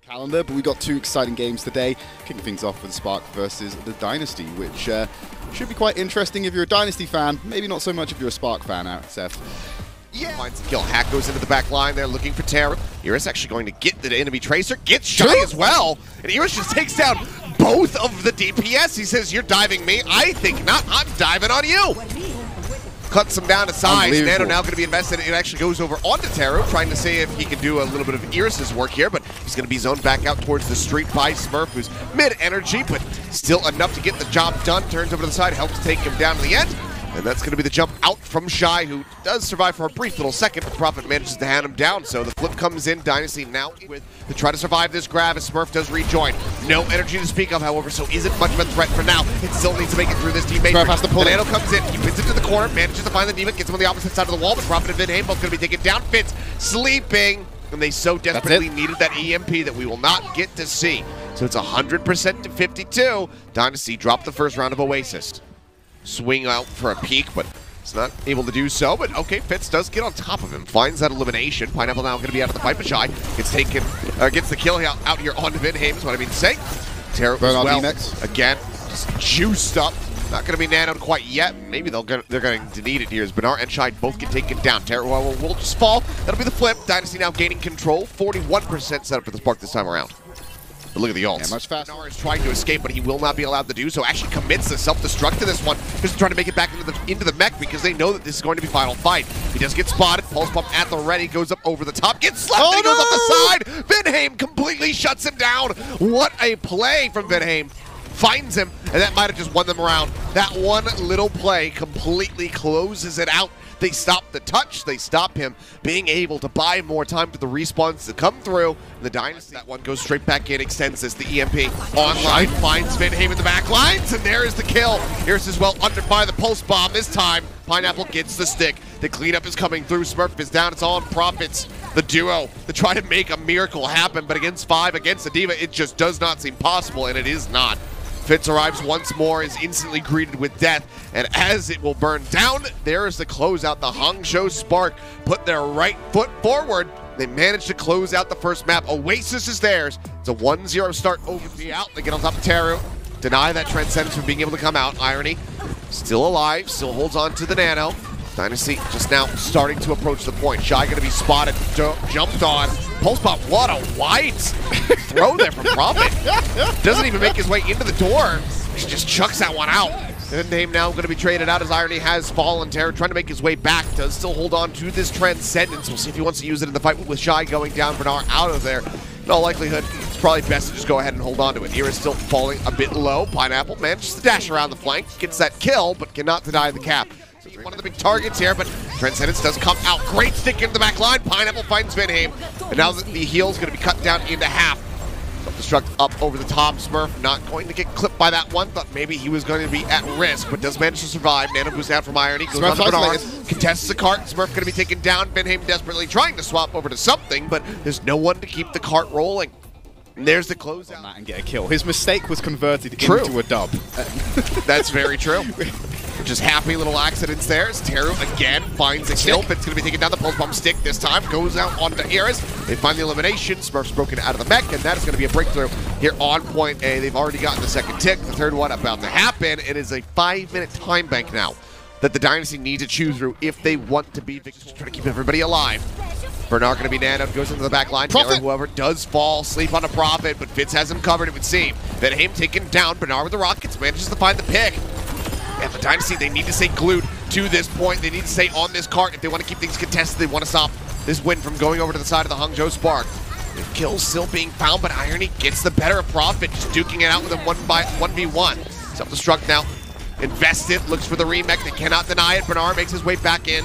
calendar, but we got two exciting games today. Kicking things off with Spark versus the Dynasty, which should be quite interesting if you're a Dynasty fan. Maybe not so much if you're a Spark fan, Seth. Yeah. Finds the kill. Hack goes into the back line there looking for Terra. Iris actually going to get the enemy Tracer, gets Shy as well, and Iris just takes down both of the DPS. He says, "You're diving me. I think not. I'm diving on you." Cuts him down to size. Nano now going to be invested. It actually goes over onto Teru, trying to see if he can do a little bit of Iris's work here, but he's going to be zoned back out towards the street by Smurf, who's mid-energy, but still enough to get the job done. Turns over to the side, helps take him down to the end. And that's going to be the jump out from Shy, who does survive for a brief little second, but Prophet manages to hand him down. So the flip comes in. Dynasty now with to try to survive this grab as Smurf does rejoin. No energy to speak of, however, so isn't much of a threat for now. It still needs to make it through this team matrix. Smurf has to pull the Nano comes in, he pins it to the corner, manages to find the demon, gets him on the opposite side of the wall, but Prophet and Vinhaim both going to be taken down. Fitz sleeping, and they so desperately needed that EMP that we will not get to see. So it's 100% to 52. Dynasty dropped the first round of OASIS. Swing out for a peek, but he's not able to do so, but okay, Fitz does get on top of him, finds that elimination. Pineapple now going to be out of the fight, but Shy gets taken, gets the kill out here on Vinhaim, is what I mean to say. Terra as well, again, just juiced up. Not going to be nanoed quite yet. Maybe they're going to need it here as Bernard and Shy both get taken down. Terra will just fall. That'll be the flip. Dynasty now gaining control. 41% set up for the Spark this time around. But look at the ults. Yeah, much faster. Bernard is trying to escape, but he will not be allowed to do so. Actually commits to self-destruct to this one. Just trying to make it back into the mech because they know that this is going to be final fight. He does get spotted. Pulse pump at the ready. Goes up over the top. Gets slapped. And he goes up the side. Vinhaim completely shuts him down. What a play from Vinhaim. Finds him, and that might have just won them around. That one little play completely closes it out. They stop the touch, they stop him being able to buy more time for the respawns to come through. And the Dynasty, that one goes straight back in, extends this, the EMP online, finds Vinhaim in the back lines, and there is the kill. Here's as well under by the pulse bomb this time. Pineapple gets the stick. The cleanup is coming through. Smurf is down, it's all on Profits. The duo to try to make a miracle happen, but against 5, against the Diva, it just does not seem possible, and it is not. Fitz arrives once more, is instantly greeted with death, and as it will burn down, there is the closeout. The Hangzhou Spark put their right foot forward. They managed to close out the first map. OASIS is theirs. It's a 1-0 start. Over out. They get on top of Teru. Deny that Transcendence from being able to come out. Irony. Still alive. Still holds on to the Nano. Dynasty just now starting to approach the point. Shy going to be spotted, jumped on. Pulse pop, what a wide throw there from Prophet. Doesn't even make his way into the door. He just chucks that one out. Vinhaim now going to be traded out as Irony has fallen. Terra trying to make his way back. Does still hold on to this Transcendence. We'll see if he wants to use it in the fight with Shy going down. Bernard out of there. In all likelihood, it's probably best to just go ahead and hold on to it. Iris still falling a bit low. Pineapple manages to dash around the flank. Gets that kill, but cannot deny the cap. One of the big targets here, but Transcendence does come out. Great stick into the back line. Pineapple finds Vinhaim. And now the heal is going to be cut down into half. Self-destruct up over the top. Smurf not going to get clipped by that one. Thought maybe he was going to be at risk, but does manage to survive. Nano boost out from Irony. Goes on to Bernard. Contests the cart. Smurf going to be taken down. Vinhaim desperately trying to swap over to something, but there's no one to keep the cart rolling. And there's the closeout. And get a kill. His mistake was converted into a dub. That's very true. Just happy little accidents there. As Teru again finds a kill. Fitz going to be taking down the pulse bomb stick this time. Goes out onto Iris. They find the elimination. Smurf's broken out of the mech, and that is going to be a breakthrough here on point A. They've already gotten the second tick. The third one about to happen. It is a 5-minute time bank now that the Dynasty need to chew through if they want to be victorious. Trying to keep everybody alive. Bernard going to be nanoed, goes into the back line. Taylor, whoever does fall, sleep on a Prophet, but Fitz has him covered, it would seem. Vinhaim taken down. Bernard with the rockets manages to find the pick. And the Dynasty, they need to stay glued to this point. They need to stay on this cart if they want to keep things contested. They want to stop this win from going over to the side of the Hangzhou Spark. The kills still being found, but Irony gets the better of Prophet, just duking it out with a 1v1. Self-destruct now. Invested, looks for the remake. They cannot deny it. Bernard makes his way back in.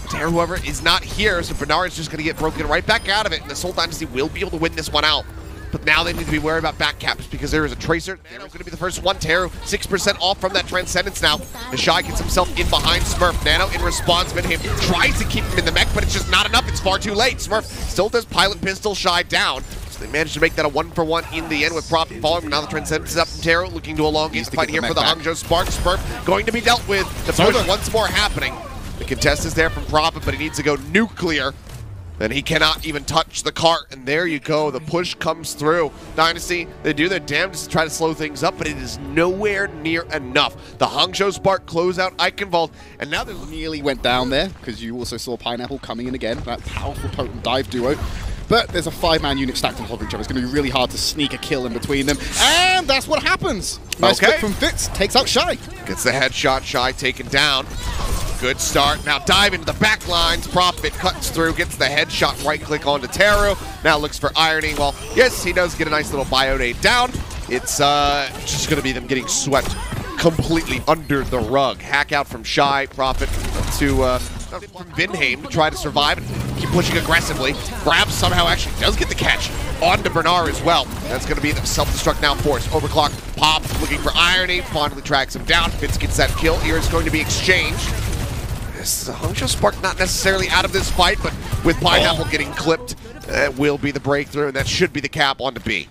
Terra, however, is not here, so Bernard is just going to get broken right back out of it, and the Seoul Dynasty will be able to win this one out. But now they need to be worried about back caps because there is a Tracer. Nano's going to be the first one. Teru 6% off from that Transcendence now. The Shy gets himself in behind Smurf. Nano in response, Vinhaim tries to keep him in the mech, but it's just not enough. It's far too late. Smurf still does pilot pistol Shy down. So they managed to make that a 1-for-1 in the end with Prophet falling. But now the Transcendence is up from Teru, looking to elongate the fight here for the Hangzhou Spark. Smurf going to be dealt with. The push once more happening. The contest is there from Prophet, but he needs to go nuclear. And he cannot even touch the cart, and there you go. The push comes through. Dynasty, they do their damnedest to try to slow things up, but it is nowhere near enough. The Hangzhou Spark close out Icon Vault, and now they're nearly went down there, because you also saw Pineapple coming in again, that powerful, potent dive duo. But there's a 5-man unit stacked on top of each other. It's going to be really hard to sneak a kill in between them. And that's what happens. Nice flip from Fitz, takes out Shy. Gets the headshot, Shy taken down. Good start. Now dive into the back lines. Prophet cuts through, gets the headshot, right click onto Teru. Now looks for Irony. Well, yes, he does get a nice little biodate down. It's just going to be them getting swept completely under the rug. Hack out from Shy, Prophet to from Vinheim to try to survive and keep pushing aggressively. Grab somehow actually does get the catch onto Bernard as well. That's going to be the self-destruct now force. Overclock, Pop looking for Irony, finally tracks him down. Fitz gets that kill. Here is going to be exchanged. This Hangzhou Spark not necessarily out of this fight, but with Pineapple getting clipped, that will be the breakthrough, and that should be the cap onto B.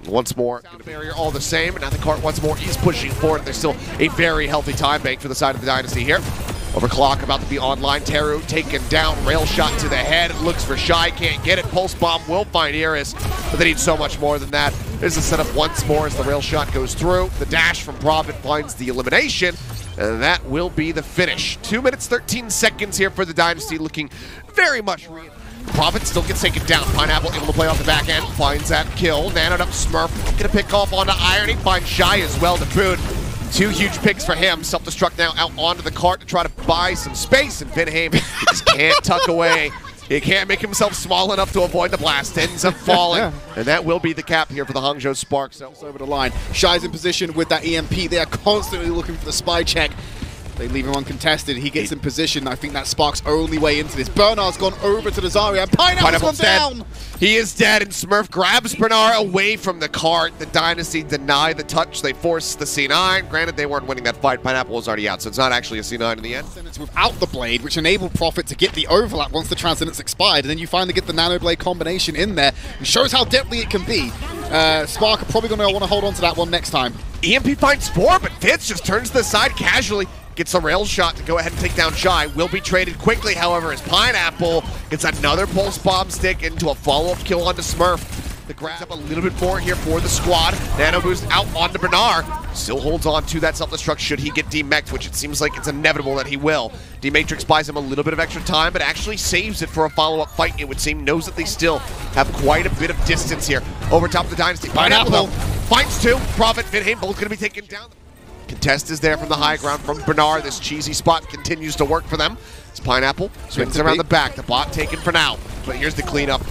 Once more, the barrier all the same, and now the cart once more is pushing forward. There's still a very healthy time bank for the side of the Dynasty here. Overclock about to be online. Teru taken down. Rail shot to the head. Looks for Shy. Can't get it. Pulse bomb will find Iris, but they need so much more than that. There's a setup once more as the rail shot goes through. The dash from Prophet finds the elimination, and that will be the finish. 2 minutes, 13 seconds here for the Dynasty, looking very much real. Prophet still gets taken down. Pineapple able to play off the back end. Finds that kill. Nanoed up Smurf. Gonna pick off onto Irony. Finds Shy as well to boot. 2 huge picks for him. Self-destruct now out onto the cart to try to buy some space. And Vinheim just can't tuck away. He can't make himself small enough to avoid the blast. Ends up falling. And that will be the cap here for the Hangzhou Spark. So over the line. Shy's in position with that EMP. They are constantly looking for the spy check. They leave him uncontested. He gets in position. I think that's Spark's only way into this. Bernard's gone over to the Zarya, and Pineapple's gone down! He is dead, and Smurf grabs Bernard away from the cart. The Dynasty deny the touch. They force the C9. Granted, they weren't winning that fight. Pineapple was already out, so it's not actually a C9 in the end. It's without the blade, which enabled Prophet to get the overlap once the Transcendence expired, and then you finally get the Nano Blade combination in there. It shows how deadly it can be. Spark are probably going to want to hold on to that one next time. EMP finds 4, but Fitz just turns to the side casually. Gets a rail shot to go ahead and take down Shy. Will be traded quickly, however, as Pineapple gets another pulse bomb stick into a follow-up kill onto Smurf. The grab up a little bit more here for the squad. Nano boost out onto Bernard. Still holds on to that self-destruct should he get demeched, which it seems like it's inevitable that he will. D-Matrix buys him a little bit of extra time, but actually saves it for a follow-up fight, it would seem. Knows that they still have quite a bit of distance here. Over top of the Dynasty. Pineapple, though, finds 2. Prophet, Vinheim, both going to be taken down. Contest is there from the high ground from Bernard. This cheesy spot continues to work for them. It's Pineapple, swings around the back. The bot taken for now, but here's the cleanup.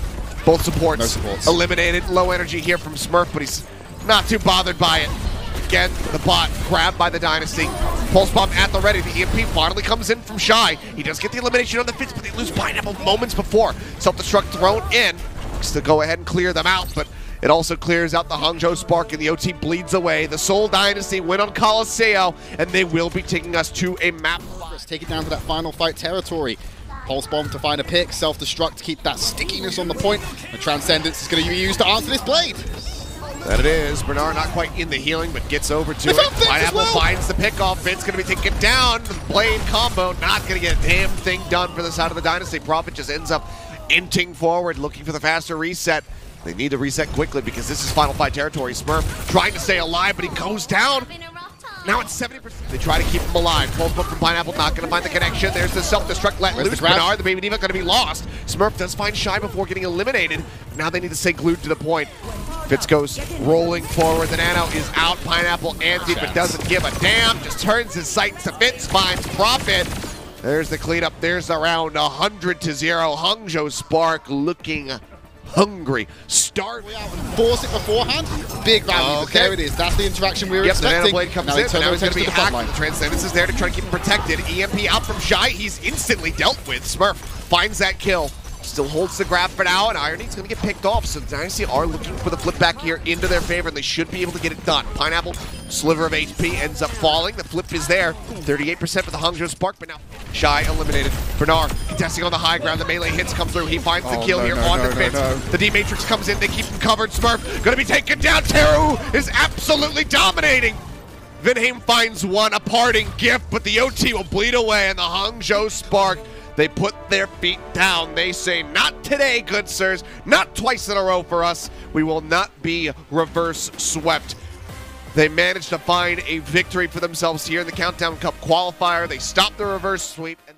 Both supports, eliminated. Low energy here from Smurf, but he's not too bothered by it. Again, the bot grabbed by the Dynasty. Pulse bomb at the ready. The EMP finally comes in from Shy. He does get the elimination on the Fitz, but they lose Pineapple moments before. Self-destruct thrown in. Looks to go ahead and clear them out, but it also clears out the Hangzhou Spark, and the OT bleeds away. The Seoul Dynasty win on COLOSSEO, and they will be taking us to a map. Let's take it down to that final fight territory. Pulse bomb to find a pick, self-destruct to keep that stickiness on the point. The Transcendence is going to be used to answer this blade. That it is. Bernard not quite in the healing, but gets over to it. Pineapple finds the pickoff. Vince going to be taken down. The blade combo not going to get a damn thing done for the side of the Dynasty. Prophet just ends up inting forward, looking for the faster reset. They need to reset quickly because this is final fight territory. Smurf trying to stay alive, but he goes down. Now it's 70%. They try to keep him alive. Pulse bomb from Pineapple, not going to find the connection. There's the self-destruct let loose. Bernard, the Baby Diva, going to be lost. Smurf does find Shy before getting eliminated. Now they need to stay glued to the point. Fitz goes rolling forward. The Nano is out. Pineapple anti, but doesn't give a damn. Just turns his sights to Fitz, finds Prophet. There's the cleanup. There's around 100-0. Hangzhou Spark looking hungry. Start force it beforehand. Big value. Okay. There it is. That's the interaction we were expecting. The Nano Blade comes in. Now he's going to be hacked. The Transcendence is there to try to keep him protected. EMP out from Shy. He's instantly dealt with. Smurf finds that kill. Still holds the grab for now, and Irony's going to get picked off. So the Dynasty are looking for the flip back here into their favor, and they should be able to get it done. Pineapple, sliver of HP, ends up falling. The flip is there. 38% for the Hangzhou Spark, but now Shy eliminated. Bernard contesting on the high ground. The melee hits come through. He finds the kill here on the Fitz. The D-Matrix comes in. They keep him covered. Smurf going to be taken down. Teru is absolutely dominating. Vinheim finds one, a parting gift, but the OT will bleed away, and the Hangzhou Spark, They put their feet down. They say, not today, good sirs. Not twice in a row for us. We will not be reverse swept. They managed to find a victory for themselves here in the Countdown Cup Qualifier. They stopped the reverse sweep. And